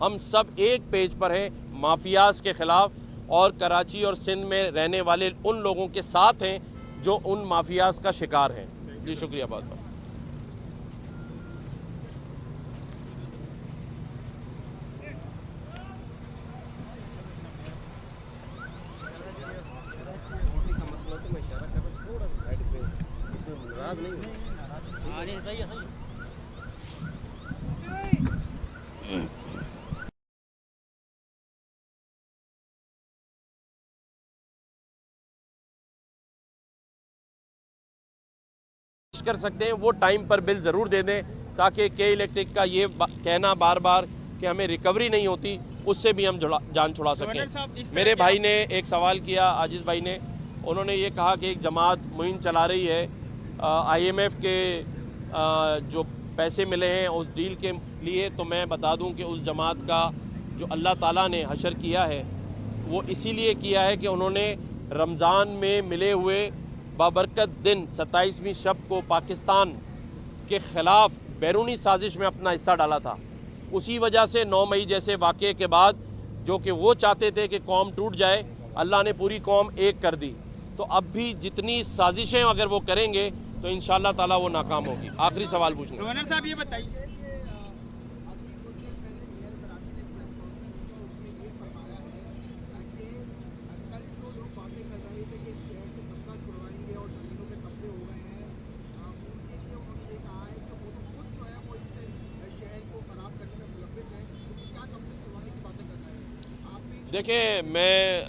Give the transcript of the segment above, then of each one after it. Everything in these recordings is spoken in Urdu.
ہم سب ایک پیج پر ہیں مافیاز کے خلاف، اور کراچی اور سندھ میں رہنے والے ان لوگوں کے ساتھ ہیں جو ان مافیاز کا شکار ہیں۔ جی شکریہ بہت بہت۔ کر سکتے ہیں وہ ٹائم پر بل ضرور دے دیں، تاکہ کے الیکٹرک کا یہ کہنا بار بار کہ ہمیں ریکوری نہیں ہوتی، اس سے بھی ہم جان چھڑا سکیں۔ میرے بھائی نے ایک سوال کیا، عاجز بھائی نے، انہوں نے یہ کہا کہ ایک جماعت مہم چلا رہی ہے آئی ایم ایف کے جو پیسے ملے ہیں اس ڈیل کے لیے، تو میں بتا دوں کہ اس جماعت کا جو اللہ تعالیٰ نے حشر کیا ہے وہ اسی لیے کیا ہے کہ انہوں نے رمضان میں ملے ہوئے بابرکت دن 27ویں شب کو پاکستان کے خلاف بیرونی سازش میں اپنا حصہ ڈالا تھا۔ اسی وجہ سے 9 مئی جیسے واقعے کے بعد جو کہ وہ چاہتے تھے کہ قوم ٹوٹ جائے، اللہ نے پوری قوم ایک کر دی۔ تو اب بھی جتنی سازشیں اگر وہ کریں گے تو انشاءاللہ تعالیٰ وہ ناکام ہوگی۔ آخری سوال پوچھنا۔ گورنر صاحب یہ بتائیے، دیکھیں، میں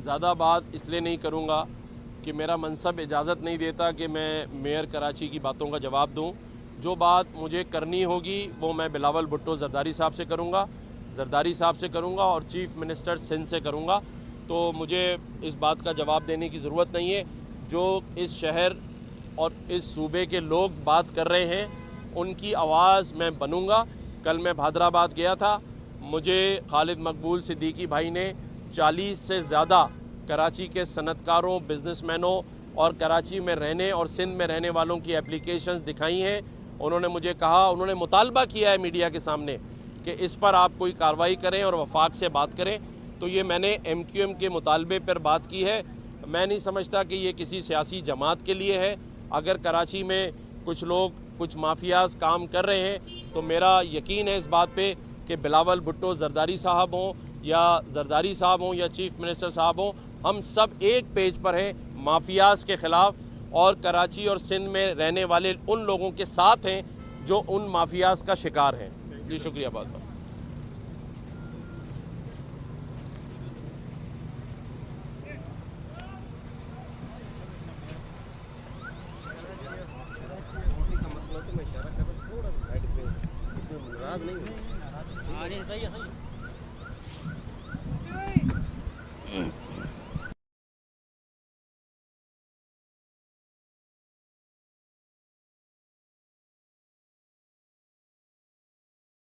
زیادہ بات اس لیے نہیں کروں گا کہ میرا منصب اجازت نہیں دیتا کہ میں میئر کراچی کی باتوں کا جواب دوں۔ جو بات مجھے کرنی ہوگی وہ میں بلاول بھٹو زرداری صاحب سے کروں گا اور چیف منسٹر سندھ سے کروں گا۔ تو مجھے اس بات کا جواب دینے کی ضرورت نہیں ہے۔ جو اس شہر اور اس صوبے کے لوگ بات کر رہے ہیں ان کی آواز میں بنوں گا۔ کل میں بھادرآباد گیا تھا، مجھے خالد مقبول صدیقی بھائی نے 40 سے زیادہ کراچی کے صنعت کاروں، بزنس مینوں اور کراچی میں رہنے اور سندھ میں رہنے والوں کی اپلیکیشنز دکھائی ہیں۔ انہوں نے مجھے کہا، انہوں نے مطالبہ کیا ہے میڈیا کے سامنے کہ اس پر آپ کوئی کارروائی کریں اور وفاق سے بات کریں۔ تو یہ میں نے ایم کیو ایم کے مطالبے پر بات کی ہے۔ میں نہیں سمجھتا کہ یہ کسی سیاسی جماعت کے لیے ہے۔ اگر کراچی میں کچھ لوگ، کچھ مافیاز کام کر رہے ہیں تو میرا یقین ہے اس بات پہ کہ بلاول بھٹو زرداری صاحب ہوں یا چیف منسٹر صاحب ہوں، ہم سب ایک پیج پر ہیں مافیاز کے خلاف، اور کراچی اور سندھ میں رہنے والے ان لوگوں کے ساتھ ہیں جو ان مافیاز کا شکار ہیں۔ جی شکریہ بہت بہت۔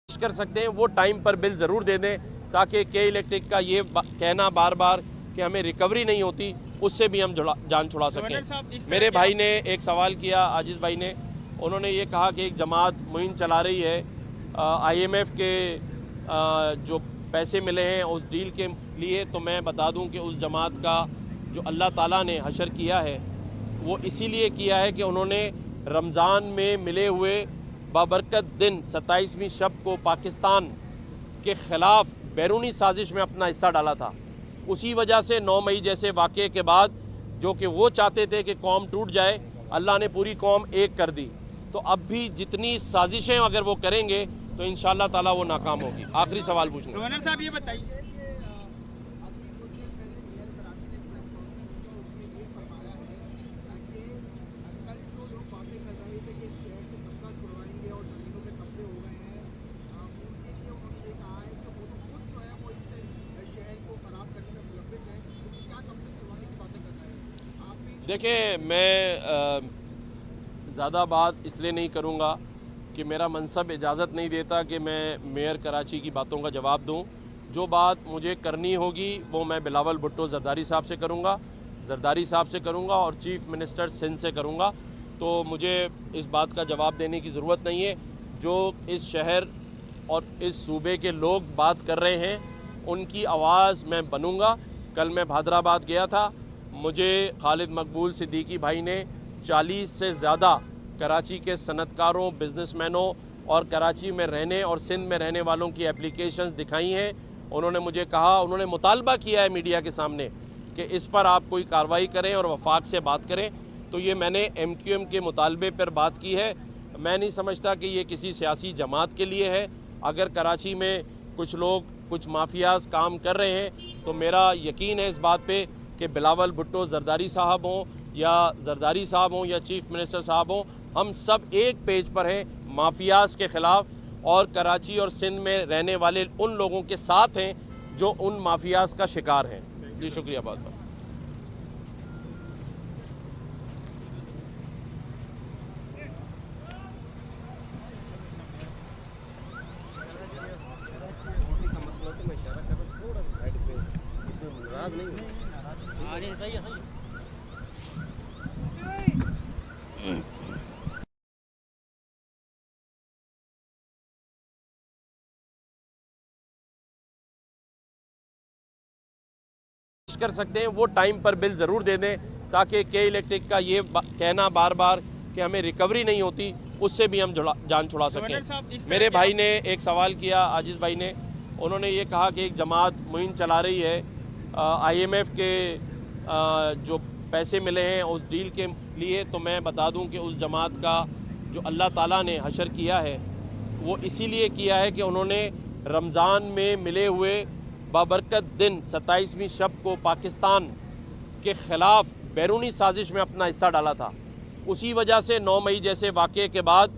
کر سکتے ہیں وہ ٹائم پر بل ضرور دے دیں، تاکہ کے الیکٹرک کا یہ کہنا بار بار کہ ہمیں ریکوری نہیں ہوتی، اس سے بھی ہم جان چھڑا سکیں۔ میرے بھائی نے ایک سوال کیا، عاجز بھائی نے، انہوں نے یہ کہا کہ ایک جماعت مہم چلا رہی ہے آئی ایم ایف کے جو پیسے ملے ہیں اس ڈیل کے لیے، تو میں بتا دوں کہ اس جماعت کا جو اللہ تعالیٰ نے حشر کیا ہے وہ اسی لیے کیا ہے کہ انہوں نے رمضان میں ملے ہوئے بابرکت دن 27ویں شب کو پاکستان کے خلاف بیرونی سازش میں اپنا حصہ ڈالا تھا۔ اسی وجہ سے 9 مئی جیسے واقعے کے بعد جو کہ وہ چاہتے تھے کہ قوم ٹوٹ جائے، اللہ نے پوری قوم ایک کر دی۔ تو اب بھی جتنی سازشیں اگر وہ کریں گے تو انشاءاللہ تعالیٰ وہ ناکام ہوگی۔ آخری سوال پوچھنا۔ گورنر صاحب یہ بتائیے، دیکھیں، میں زیادہ بات اس لیے نہیں کروں گا کہ میرا منصب اجازت نہیں دیتا کہ میں میئر کراچی کی باتوں کا جواب دوں۔ جو بات مجھے کرنی ہوگی وہ میں بلاول بھٹو زرداری صاحب سے کروں گا اور چیف منسٹر سندھ سے کروں گا۔ تو مجھے اس بات کا جواب دینے کی ضرورت نہیں ہے. جو اس شہر اور اس صوبے کے لوگ بات کر رہے ہیں ان کی آواز میں بنوں گا. کل میں حیدرآباد گیا تھا, مجھے خالد مقبول صدیقی بھائی نے 40 سے زیادہ کراچی کے صنعت کاروں, بزنس مینوں اور کراچی میں رہنے اور سندھ میں رہنے والوں کی اپلیکیشنز دکھائی ہیں. انہوں نے مجھے کہا, انہوں نے مطالبہ کیا ہے میڈیا کے سامنے کہ اس پر آپ کوئی کارروائی کریں اور وفاق سے بات کریں. تو یہ میں نے ایم کیو ایم کے مطالبے پر بات کی ہے. میں نہیں سمجھتا کہ یہ کسی سیاسی جماعت کے لیے ہے. اگر کراچی میں کچھ لوگ, کچھ مافیاز کام کر رہے ہیں تو میرا یقین ہے اس بات پہ کہ بلاول بھٹو زرداری صاحب ہوں یا زرداری صاحب ہوں یا چیف منسٹر صاحب ہوں, ہم سب ایک پیج پر ہیں مافیاز کے خلاف, اور کراچی اور سندھ میں رہنے والے ان لوگوں کے ساتھ ہیں جو ان مافیاز کا شکار ہیں. جی شکریہ بہت بہت. کر سکتے ہیں وہ ٹائم پر بل ضرور دے دیں تاکہ کے الیکٹرک کا یہ کہنا بار بار کہ ہمیں ریکوری نہیں ہوتی اس سے بھی ہم جان چھڑا سکیں. میرے بھائی نے ایک سوال کیا, عاجز بھائی نے, انہوں نے یہ کہا کہ ایک جماعت مہم چلا رہی ہے آئی ایم ایف کے جو پیسے ملے ہیں اس ڈیل کے لیے. تو میں بتا دوں کہ اس جماعت کا جو اللہ تعالیٰ نے حشر کیا ہے وہ اسی لیے کیا ہے کہ انہوں نے رمضان میں ملے ہوئے بابرکت دن 27ویں شب کو پاکستان کے خلاف بیرونی سازش میں اپنا حصہ ڈالا تھا. اسی وجہ سے 9 مئی جیسے واقعے کے بعد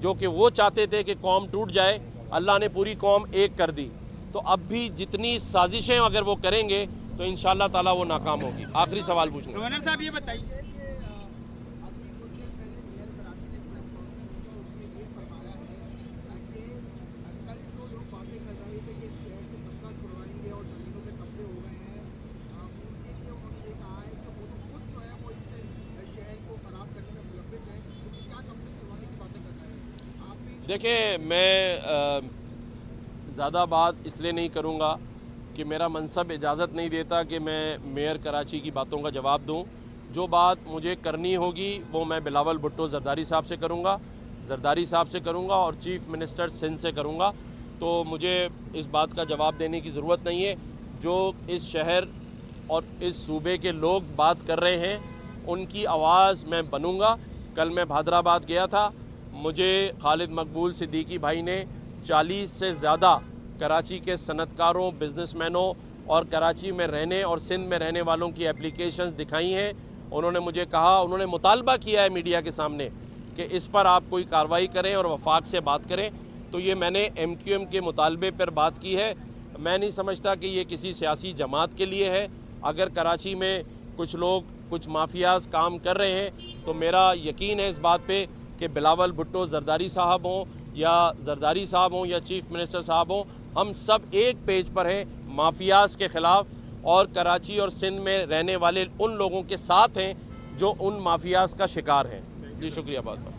جو کہ وہ چاہتے تھے کہ قوم ٹوٹ جائے, اللہ نے پوری قوم ایک کر دی. تو اب بھی جتنی سازشیں اگر وہ کریں گے تو انشاءاللہ تعالیٰ وہ ناکام ہوگی. آخری سوال پوچھنا. گورنر صاحب یہ بتائیے دیکھیں, میں زیادہ بات اس لیے نہیں کروں گا کہ میرا منصب اجازت نہیں دیتا کہ میں میئر کراچی کی باتوں کا جواب دوں. جو بات مجھے کرنی ہوگی وہ میں بلاول بھٹو زرداری صاحب سے کروں گا اور چیف منسٹر سندھ سے کروں گا. تو مجھے اس بات کا جواب دینے کی ضرورت نہیں ہے. جو اس شہر اور اس صوبے کے لوگ بات کر رہے ہیں ان کی آواز میں بنوں گا. کل میں حیدرآباد گیا تھا, مجھے خالد مقبول صدیقی بھائی نے 40 سے زیادہ کراچی کے صنعت کاروں, بزنس مینوں اور کراچی میں رہنے اور سندھ میں رہنے والوں کی اپلیکیشنز دکھائی ہیں. انہوں نے مجھے کہا, انہوں نے مطالبہ کیا ہے میڈیا کے سامنے کہ اس پر آپ کوئی کارروائی کریں اور وفاق سے بات کریں. تو یہ میں نے ایم کیو ایم کے مطالبے پر بات کی ہے. میں نہیں سمجھتا کہ یہ کسی سیاسی جماعت کے لیے ہے. اگر کراچی میں کچھ لوگ, کچھ مافیاز کام کر رہے ہیں تو میرا یقین ہے اس بات پہ کہ بلاول بھٹو زرداری صاحب ہوں یا چیف منسٹر صاحب ہوں, ہم سب ایک پیج پر ہیں مافیاز کے خلاف, اور کراچی اور سندھ میں رہنے والے ان لوگوں کے ساتھ ہیں جو ان مافیاز کا شکار ہیں. جی شکریہ بہت بہت.